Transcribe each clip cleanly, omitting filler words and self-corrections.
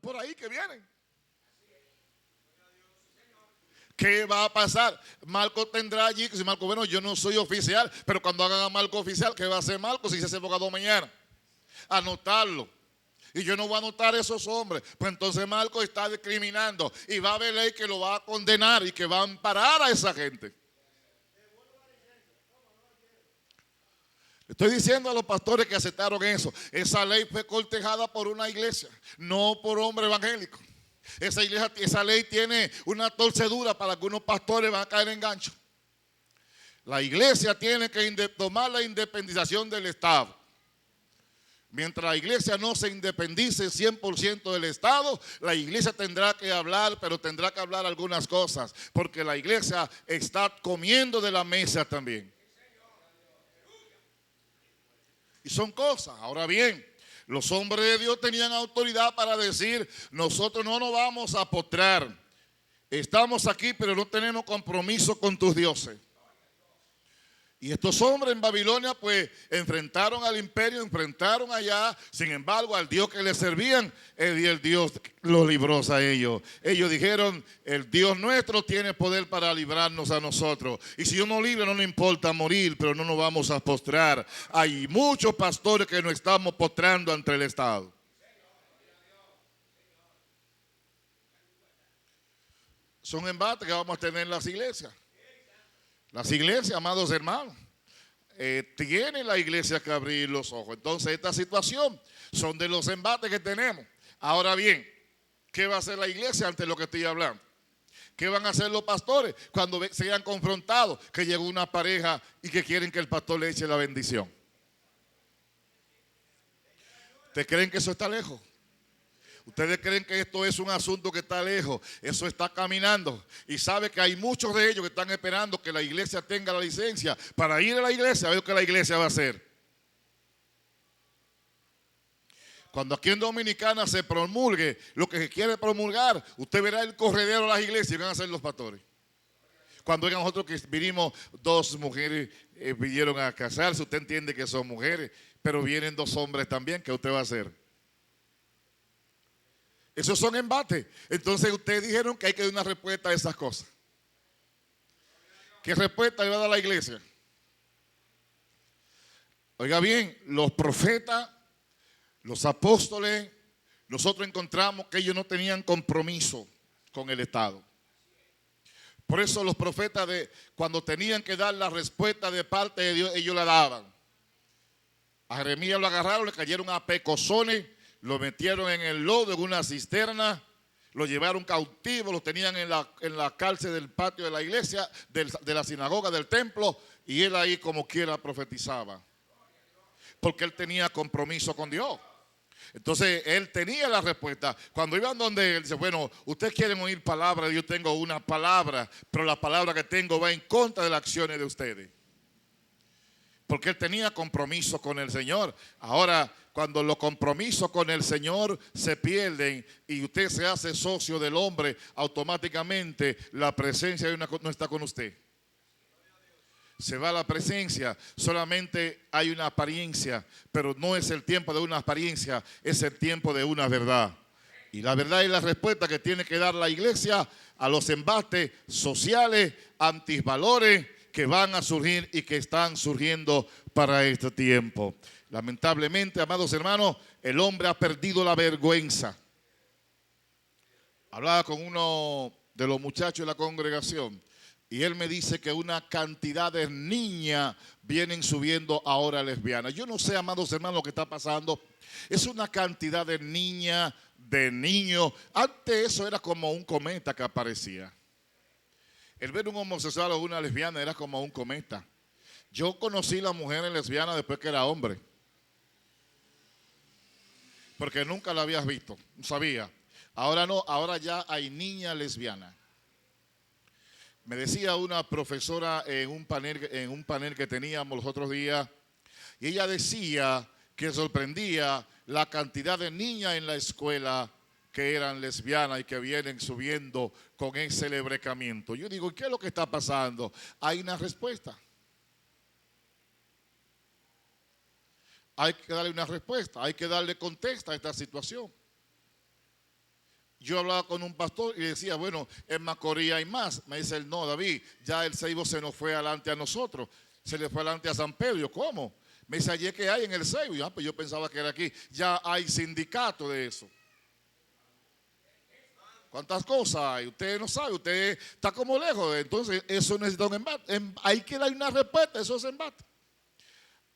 por ahí que vienen. ¿Qué va a pasar? Marco tendrá allí, que si Marco, bueno, yo no soy oficial, pero cuando hagan a Marco oficial, ¿qué va a hacer Marco si se hace abogado mañana? Anotarlo. Y yo no voy a anotar a esos hombres. Pues entonces Marco está discriminando y va a haber ley que lo va a condenar y que va a amparar a esa gente. Estoy diciendo a los pastores que aceptaron eso. Esa ley fue cortejada por una iglesia, no por hombre evangélico. Esa ley tiene una torcedura para que algunos pastores van a caer en gancho. La iglesia tiene que tomar la independización del Estado. Mientras la iglesia no se independice 100% del Estado, la iglesia tendrá que hablar, pero tendrá que hablar algunas cosas, porque la iglesia está comiendo de la mesa también. Y son cosas. Ahora bien, los hombres de Dios tenían autoridad para decir, nosotros no nos vamos a postrar. Estamos aquí, pero no tenemos compromiso con tus dioses. Y estos hombres en Babilonia pues enfrentaron al imperio, enfrentaron allá, sin embargo al Dios que les servían, el Dios los libró a ellos. Ellos dijeron, el Dios nuestro tiene poder para librarnos a nosotros. Y si Dios nos libra, no nos importa morir, pero no nos vamos a postrar. Hay muchos pastores que nos estamos postrando ante el Estado. Son embates que vamos a tener en las iglesias. Las iglesias, amados hermanos, tiene la iglesia que abrir los ojos. Entonces esta situación son de los embates que tenemos. Ahora bien, ¿qué va a hacer la iglesia ante lo que estoy hablando? ¿Qué van a hacer los pastores cuando sean confrontados que llegó una pareja y que quieren que el pastor le eche la bendición? ¿Ustedes creen que eso está lejos? ¿Ustedes creen que esto es un asunto que está lejos? Eso está caminando. Y sabe que hay muchos de ellos que están esperando que la iglesia tenga la licencia para ir a la iglesia a ver qué la iglesia va a hacer. Cuando aquí en Dominicana se promulgue lo que se quiere promulgar, usted verá el corredero de las iglesias y van a ser los pastores. Cuando oigan nosotros que vinimos, dos mujeres vinieron a casarse, usted entiende que son mujeres, pero vienen dos hombres también, ¿qué usted va a hacer? Esos son embates. Entonces ustedes dijeron que hay que dar una respuesta a esas cosas. ¿Qué respuesta le va a dar la iglesia? Oiga bien, los profetas, los apóstoles, nosotros encontramos que ellos no tenían compromiso con el Estado. Por eso los profetas, cuando tenían que dar la respuesta de parte de Dios, ellos la daban. A Jeremías lo agarraron, le cayeron a pecosones, lo metieron en el lodo, en una cisterna, lo llevaron cautivo, lo tenían en la cárcel del patio de la iglesia, de la sinagoga, del templo, y él ahí como quiera profetizaba. Porque él tenía compromiso con Dios. Entonces él tenía la respuesta. Cuando iban donde él dice, bueno, ustedes quieren oír palabras, yo tengo una palabra, pero la palabra que tengo va en contra de las acciones de ustedes. Porque él tenía compromiso con el Señor. Ahora, cuando los compromisos con el Señor se pierden y usted se hace socio del hombre, automáticamente la presencia de no está con usted. Se va la presencia, solamente hay una apariencia, pero no es el tiempo de una apariencia, es el tiempo de una verdad. Y la verdad es la respuesta que tiene que dar la iglesia a los embates sociales, antivalores que van a surgir y que están surgiendo para este tiempo. Lamentablemente, amados hermanos, el hombre ha perdido la vergüenza. Hablaba con uno de los muchachos de la congregación y él me dice que una cantidad de niñas vienen subiendo ahora lesbianas. Yo no sé, amados hermanos, lo que está pasando. Es una cantidad de niñas, de niños. Antes eso era como un cometa que aparecía. El ver un homosexual o una lesbiana era como un cometa. Yo conocí las mujeres lesbianas después que era hombre. Porque nunca la habías visto, no sabía. Ahora no, ahora ya hay niñas lesbianas. Me decía una profesora en un panel que teníamos los otros días, y ella decía que sorprendía la cantidad de niñas en la escuela que eran lesbianas y que vienen subiendo con ese lebrecamiento. Yo digo, ¿qué es lo que está pasando? Hay una respuesta. Hay que darle una respuesta, hay que darle contexto a esta situación. yo hablaba con un pastor y decía, bueno, en Macorís hay más. Me dice él, no, David, ya el Seibo se nos fue adelante a nosotros, se le fue adelante a San Pedro. Yo, ¿cómo? Me dice, allí que hay en el Seibo. Ya, pues yo pensaba que era aquí. Ya hay sindicato de eso. ¿Cuántas cosas hay? Usted no sabe, usted está como lejos. Entonces, eso necesita un embate. Hay que dar una respuesta a esos embates.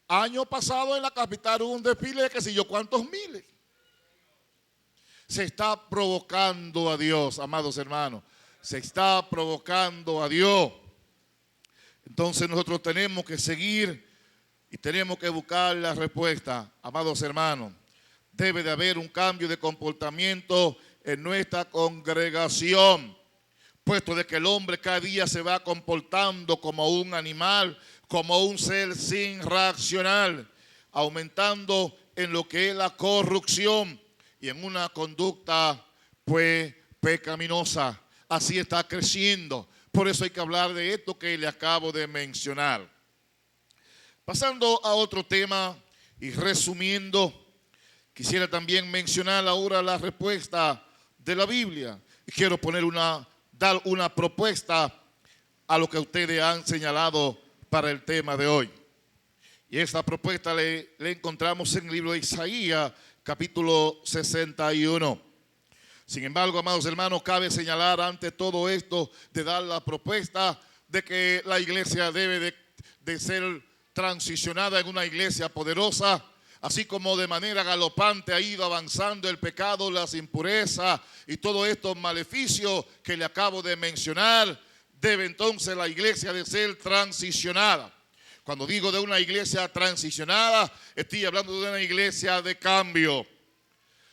Año pasado en la capital hubo un desfile de qué sé yo cuántos miles. Se está provocando a Dios, amados hermanos. Se está provocando a Dios. Entonces nosotros tenemos que seguir y tenemos que buscar la respuesta, amados hermanos. Debe de haber un cambio de comportamiento en nuestra congregación, puesto de que el hombre cada día se va comportando como un animal, como un ser sin reaccionar, aumentando en lo que es la corrupción y en una conducta pues pecaminosa. Así está creciendo. Por eso hay que hablar de esto que le acabo de mencionar. Pasando a otro tema y resumiendo, quisiera también mencionar ahora la respuesta de la Biblia. Y quiero dar una propuesta a lo que ustedes han señalado para el tema de hoy. Y esta propuesta le encontramos en el libro de Isaías, capítulo 61. Sin embargo, amados hermanos, cabe señalar ante todo esto de dar la propuesta de que la iglesia debe de ser transicionada en una iglesia poderosa, así como de manera galopante ha ido avanzando el pecado, las impurezas y todos estos maleficios que le acabo de mencionar. Debe entonces la iglesia de ser transicionada. Cuando digo de una iglesia transicionada, estoy hablando de una iglesia de cambio.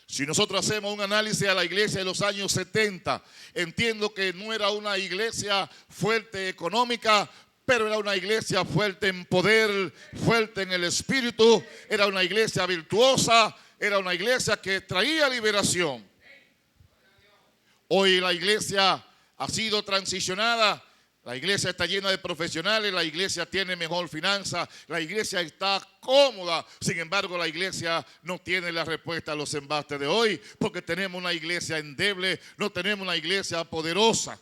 Si nosotros hacemos un análisis a la iglesia de los años 70, entiendo que no era una iglesia fuerte económica, pero era una iglesia fuerte en poder, fuerte en el espíritu, era una iglesia virtuosa, era una iglesia que traía liberación. Hoy la iglesia ha sido transicionada. La iglesia está llena de profesionales, la iglesia tiene mejor finanza, la iglesia está cómoda. Sin embargo, la iglesia no tiene la respuesta a los embates de hoy, porque tenemos una iglesia endeble, no tenemos una iglesia poderosa.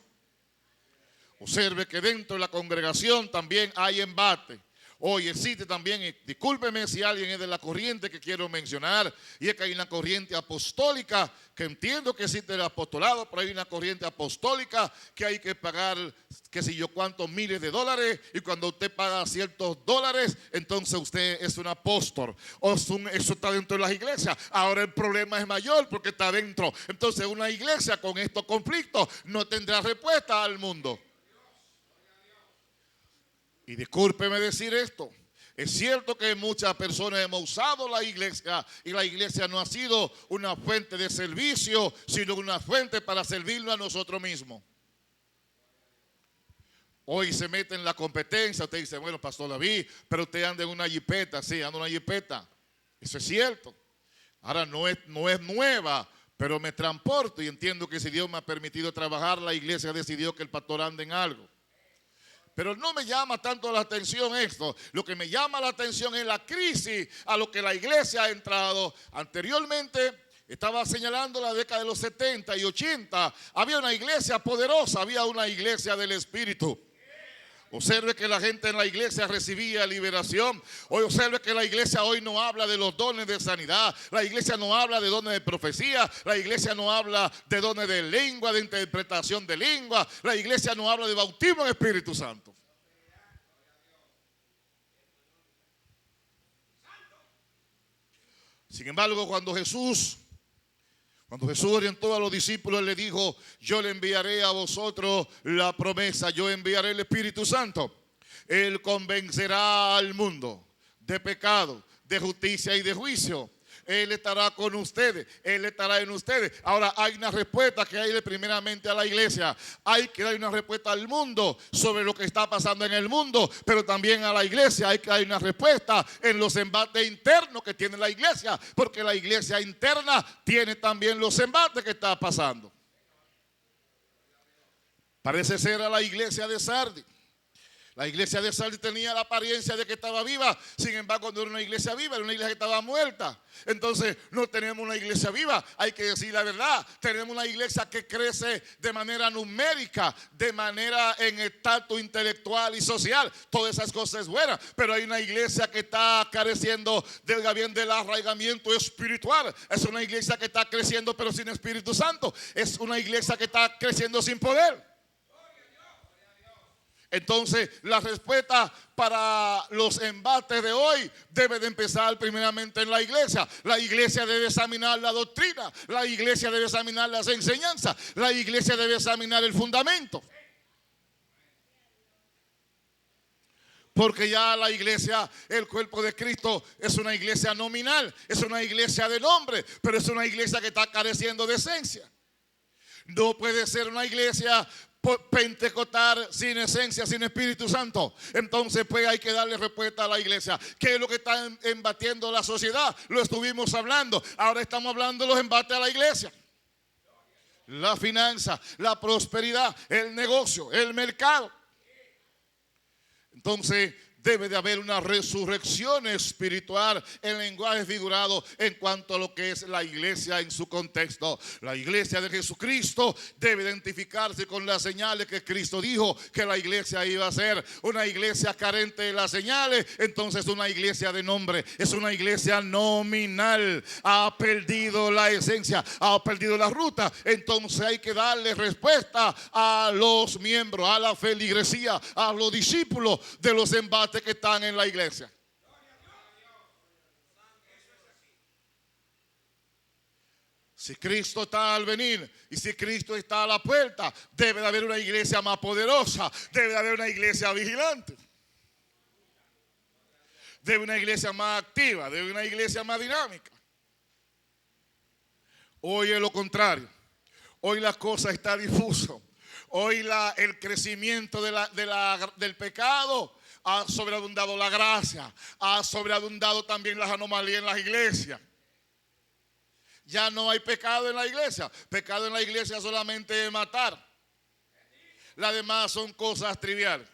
Observe que dentro de la congregación también hay embate. Hoy existe también, discúlpeme si alguien es de la corriente que quiero mencionar, y es que hay una corriente apostólica, que entiendo que existe el apostolado, pero hay una corriente apostólica que hay que pagar, qué sé yo, cuántos miles de dólares, y cuando usted paga ciertos dólares, entonces usted es un apóstol. Eso está dentro de las iglesias. Ahora el problema es mayor porque está dentro. Entonces una iglesia con estos conflictos no tendrá respuesta al mundo. Y discúlpeme decir esto, es cierto que muchas personas hemos usado la iglesia y la iglesia no ha sido una fuente de servicio, sino una fuente para servirnos a nosotros mismos. Hoy se mete en la competencia, usted dice, bueno, Pastor David, pero usted anda en una jipeta, sí, anda en una jipeta. Eso es cierto. Ahora no es nueva, pero me transporto y entiendo que si Dios me ha permitido trabajar, la iglesia decidió que el pastor ande en algo. Pero no me llama tanto la atención esto. Lo que me llama la atención es la crisis a lo que la iglesia ha entrado. Anteriormente, estaba señalando la década de los 70 y 80. Había una iglesia poderosa, había una iglesia del Espíritu. Observe que la gente en la iglesia recibía liberación. Hoy observe que la iglesia hoy no habla de los dones de sanidad. La iglesia no habla de dones de profecía. La iglesia no habla de dones de lengua, de interpretación de lengua. La iglesia no habla de bautismo en Espíritu Santo. Sin embargo, cuando Jesús orientó a los discípulos, le dijo, yo le enviaré a vosotros la promesa, yo enviaré el Espíritu Santo. Él convencerá al mundo de pecado, de justicia y de juicio. Él estará con ustedes, Él estará en ustedes. Ahora hay una respuesta que hay primeramente a la iglesia. Hay que dar una respuesta al mundo sobre lo que está pasando en el mundo, pero también a la iglesia hay que dar una respuesta en los embates internos que tiene la iglesia, porque la iglesia interna tiene también los embates que está pasando. Parece ser a la iglesia de Sardis. La iglesia de Sardis tenía la apariencia de que estaba viva, sin embargo no era una iglesia viva, era una iglesia que estaba muerta. Entonces no tenemos una iglesia viva, hay que decir la verdad. Tenemos una iglesia que crece de manera numérica, de manera en estatus intelectual y social. Todas esas cosas buenas, pero hay una iglesia que está careciendo del arraigamiento espiritual. Es una iglesia que está creciendo pero sin Espíritu Santo. Es una iglesia que está creciendo sin poder. Entonces la respuesta para los embates de hoy debe de empezar primeramente en la iglesia. La iglesia debe examinar la doctrina, la iglesia debe examinar las enseñanzas, la iglesia debe examinar el fundamento. Porque ya la iglesia, el cuerpo de Cristo, es una iglesia nominal, es una iglesia de nombre, pero es una iglesia que está careciendo de esencia. No puede ser una iglesia pentecostal sin esencia, sin Espíritu Santo. Entonces pues hay que darle respuesta a la iglesia. ¿Qué es lo que está embatiendo la sociedad? Lo estuvimos hablando. Ahora estamos hablando de los embates a la iglesia. La finanza, la prosperidad, el negocio, el mercado. Entonces debe de haber una resurrección espiritual en lenguaje figurado en cuanto a lo que es la iglesia en su contexto. La iglesia de Jesucristo debe identificarse con las señales que Cristo dijo que la iglesia iba a ser. Una iglesia carente de las señales, entonces una iglesia de nombre, es una iglesia nominal. Ha perdido la esencia, ha perdido la ruta. Entonces hay que darle respuesta a los miembros, a la feligresía, a los discípulos de los embates que están en la iglesia. Si Cristo está al venir y si Cristo está a la puerta, debe de haber una iglesia más poderosa, debe de haber una iglesia vigilante, debe una iglesia más activa, debe una iglesia más dinámica. Hoy es lo contrario. Hoy la cosa está difuso. Hoy el crecimiento del pecado ha sobreabundado la gracia, ha sobreabundado también las anomalías en las iglesias. Ya no hay pecado en la iglesia. Pecado en la iglesia solamente es matar. Las demás son cosas triviales.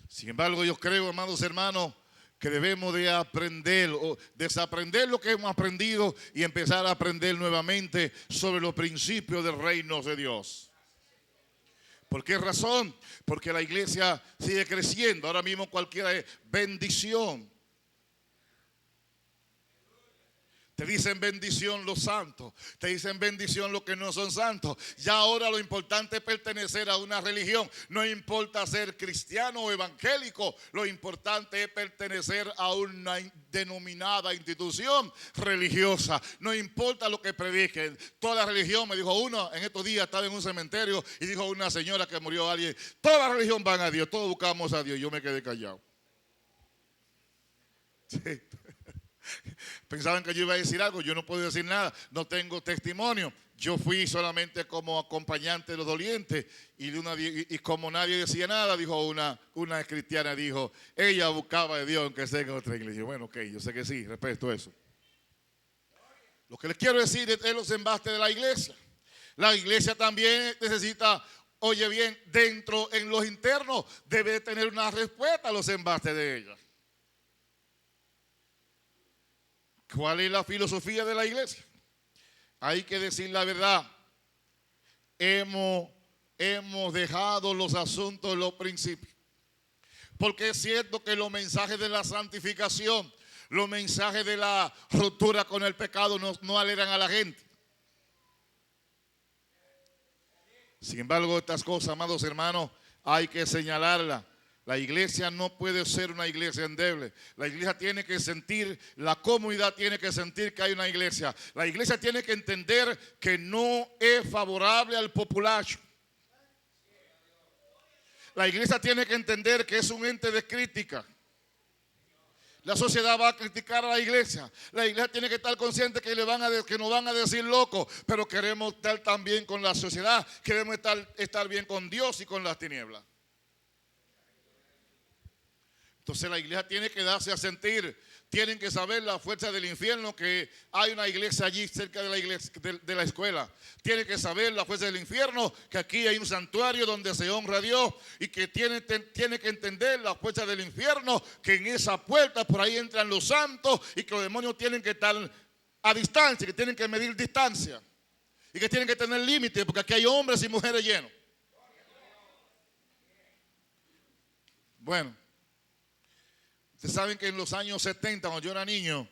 Sin embargo, yo creo, amados hermanos, que debemos de aprender o desaprender lo que hemos aprendido y empezar a aprender nuevamente sobre los principios del reino de Dios. ¿Por qué razón? Porque la iglesia sigue creciendo. Ahora mismo cualquiera es bendición. Te dicen bendición los santos, te dicen bendición los que no son santos. Ya ahora lo importante es pertenecer a una religión. No importa ser cristiano o evangélico, lo importante es pertenecer a una denominada institución religiosa. No importa lo que prediquen. Toda la religión, me dijo uno, en estos días estaba en un cementerio y dijo una señora que murió alguien, toda la religión van a Dios, todos buscamos a Dios. Yo me quedé callado. Sí. Pensaban que yo iba a decir algo, yo no puedo decir nada, no tengo testimonio. Yo fui solamente como acompañante de los dolientes y como nadie decía nada, dijo una cristiana, dijo, ella buscaba de Dios aunque sea en otra iglesia. Bueno, ok, yo sé que sí, respeto a eso. Lo que les quiero decir es los embates de la iglesia. La iglesia también necesita, oye bien, dentro en los internos debe tener una respuesta a los embates de ella. ¿Cuál es la filosofía de la iglesia? Hay que decir la verdad. Hemos dejado los asuntos, los principios. Porque es cierto que los mensajes de la santificación, los mensajes de la ruptura con el pecado no alegran a la gente. Sin embargo, estas cosas, amados hermanos, hay que señalarlas. La iglesia no puede ser una iglesia endeble. La iglesia tiene que sentir, la comunidad tiene que sentir que hay una iglesia. La iglesia tiene que entender que no es favorable al populacho. La iglesia tiene que entender que es un ente de crítica. La sociedad va a criticar a la iglesia. La iglesia tiene que estar consciente que nos van a decir locos, pero queremos estar también con la sociedad. Queremos estar bien con Dios y con las tinieblas. Entonces la iglesia tiene que darse a sentir tienen que saber la fuerza del infierno, que hay una iglesia allí cerca de la iglesia, de la escuela. Tienen que saber la fuerza del infierno, que aquí hay un santuario donde se honra a Dios, y que tiene que entender la fuerza del infierno, que en esa puerta por ahí entran los santos y que los demonios tienen que estar a distancia, que tienen que medir distancia y que tienen que tener límites, porque aquí hay hombres y mujeres llenos. Bueno, ustedes saben que en los años 70, cuando yo era niño,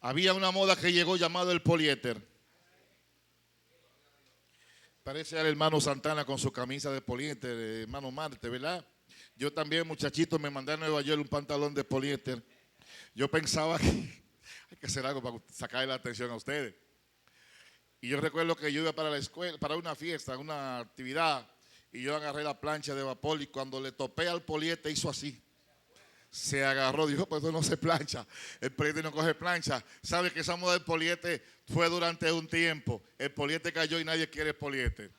había una moda que llegó llamado el poliéster. Parece al hermano Santana con su camisa de poliéster, hermano Marte, ¿verdad? Yo también, muchachito, me mandé a Nueva York un pantalón de poliéster. Yo pensaba que hay que hacer algo para sacarle la atención a ustedes. Y yo recuerdo que yo iba para la escuela, para una fiesta, una actividad, y yo agarré la plancha de vapor y cuando le topé al poliéster hizo así. Se agarró, dijo, pues eso no se plancha. El poliéster no coge plancha. ¿Sabe que esa moda del poliéster fue durante un tiempo? El poliéster cayó y nadie quiere poliéster.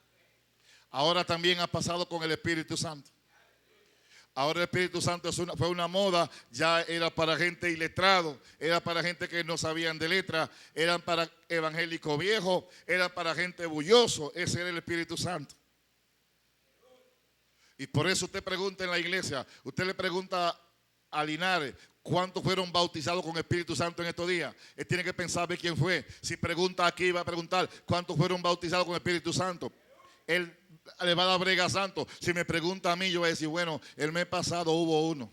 Ahora también ha pasado con el Espíritu Santo. Ahora el Espíritu Santo fue una moda, ya era para gente iletrado, era para gente que no sabían de letra, eran para evangélicos viejos, era para gente bulloso. Ese era el Espíritu Santo. Y por eso usted pregunta en la iglesia, usted le pregunta a Linares, ¿cuántos fueron bautizados con Espíritu Santo en estos días? Él tiene que pensar de quién fue. Si pregunta aquí, va a preguntar, ¿cuántos fueron bautizados con Espíritu Santo? Él le va a dar brega santo. Si me pregunta a mí, yo voy a decir, bueno, el mes pasado hubo uno.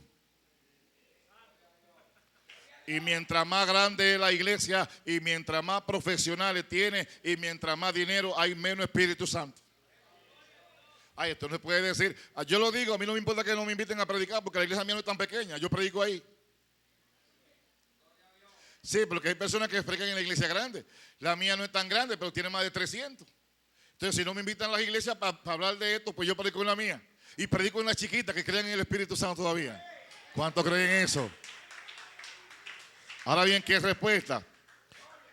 Y mientras más grande es la iglesia, y mientras más profesionales tiene, y mientras más dinero, hay menos Espíritu Santo. Ay, esto no se puede decir. Yo lo digo, a mí no me importa que no me inviten a predicar, porque la iglesia mía no es tan pequeña, yo predico ahí. Sí, porque hay personas que predican en la iglesia grande. La mía no es tan grande, pero tiene más de 300. Entonces, si no me invitan a las iglesias para hablar de esto, pues yo predico en la mía. Y predico en las chiquitas que creen en el Espíritu Santo todavía. ¿Cuántos creen en eso? Ahora bien, ¿qué respuesta?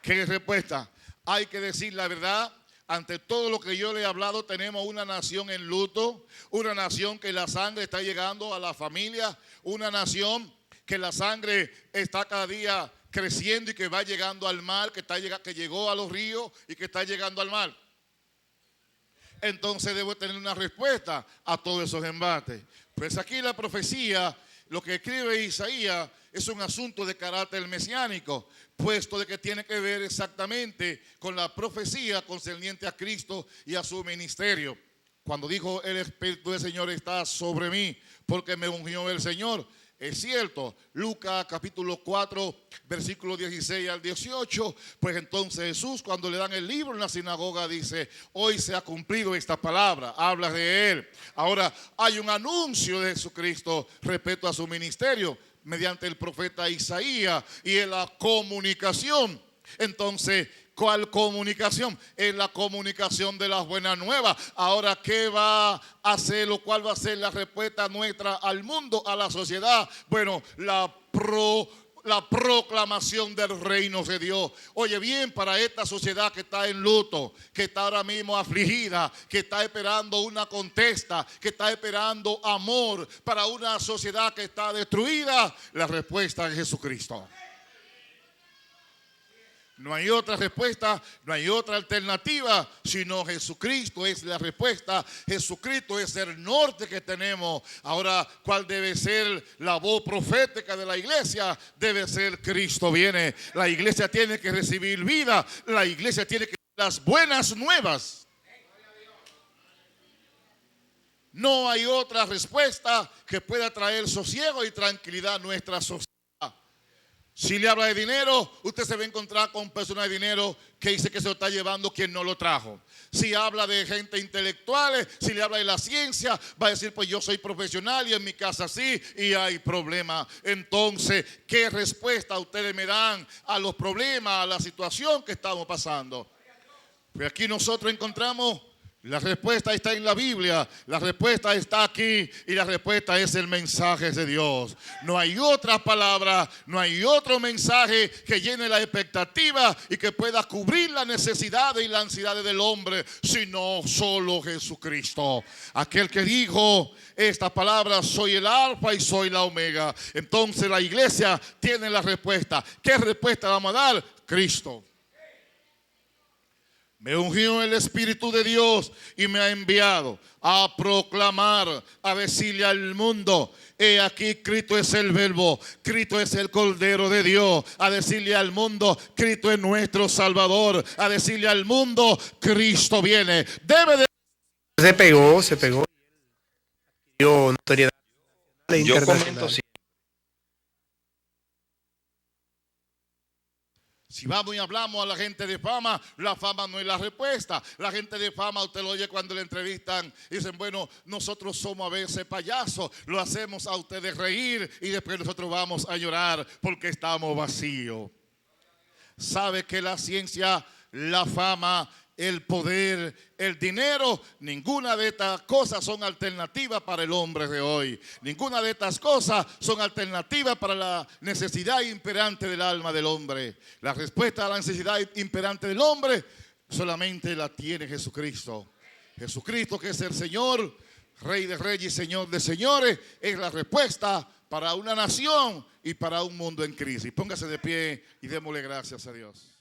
¿Qué respuesta? Hay que decir la verdad. Ante todo lo que yo le he hablado, tenemos una nación en luto, una nación que la sangre está llegando a la familia, una nación que la sangre está cada día creciendo y que va llegando al mar, que llegó a los ríos y que está llegando al mar. Entonces debo tener una respuesta a todos esos embates. Pues aquí la profecía, lo que escribe Isaías, es un asunto de carácter mesiánico, puesto de que tiene que ver exactamente con la profecía concerniente a Cristo y a su ministerio. Cuando dijo, el Espíritu del Señor está sobre mí, porque me ungió el Señor. Es cierto, Lucas capítulo 4, versículo 16 al 18, pues entonces Jesús, cuando le dan el libro en la sinagoga, dice, hoy se ha cumplido esta palabra, habla de él. Ahora hay un anuncio de Jesucristo respecto a su ministerio mediante el profeta Isaías, y en la comunicación. Entonces, ¿cuál comunicación? Es la comunicación de las buenas nuevas. Ahora, ¿qué va a hacer o cuál va a ser la respuesta nuestra al mundo, a la sociedad? Bueno, la proclamación del reino de Dios. Oye bien, para esta sociedad que está en luto, que está ahora mismo afligida, que está esperando una contesta, que está esperando amor, para una sociedad que está destruida, la respuesta es Jesucristo. No hay otra respuesta, no hay otra alternativa, sino Jesucristo es la respuesta. Jesucristo es el norte que tenemos. Ahora, ¿cuál debe ser la voz profética de la iglesia? Debe ser Cristo viene. La iglesia tiene que recibir vida. La iglesia tiene que dar las buenas nuevas. No hay otra respuesta que pueda traer sosiego y tranquilidad a nuestra sociedad. Si le habla de dinero, usted se va a encontrar con personas de dinero que dice que se lo está llevando quien no lo trajo. Si habla de gente intelectual, si le habla de la ciencia, va a decir, pues yo soy profesional y en mi casa sí, y hay problemas. Entonces, ¿qué respuesta ustedes me dan a los problemas, a la situación que estamos pasando? Pues aquí nosotros encontramos La respuesta está en la Biblia, la respuesta está aquí y la respuesta es el mensaje de Dios. No hay otra palabra, no hay otro mensaje que llene la expectativa y que pueda cubrir las necesidades y las ansiedades del hombre, sino solo Jesucristo. Aquel que dijo esta palabra, soy el alfa y soy la omega. Entonces la iglesia tiene la respuesta. ¿Qué respuesta vamos a dar? Cristo. Me ungió el Espíritu de Dios y me ha enviado a proclamar, a decirle al mundo, he aquí Cristo es el Verbo, Cristo es el Cordero de Dios, a decirle al mundo, Cristo es nuestro Salvador, a decirle al mundo, Cristo viene. Se pegó. Dio notoriedad Yo comento internacional. Si vamos y hablamos a la gente de fama, la fama no es la respuesta. La gente de fama, usted lo oye cuando le entrevistan, dicen, bueno, nosotros somos a veces payasos, lo hacemos a ustedes reír y después nosotros vamos a llorar porque estamos vacíos. Sabe que la ciencia, la fama, el poder, el dinero, ninguna de estas cosas son alternativas para el hombre de hoy. Ninguna de estas cosas son alternativas para la necesidad imperante del alma del hombre. La respuesta a la necesidad imperante del hombre solamente la tiene Jesucristo. Jesucristo, que es el Señor, Rey de Reyes y Señor de Señores, es la respuesta para una nación y para un mundo en crisis. Póngase de pie y démosle gracias a Dios.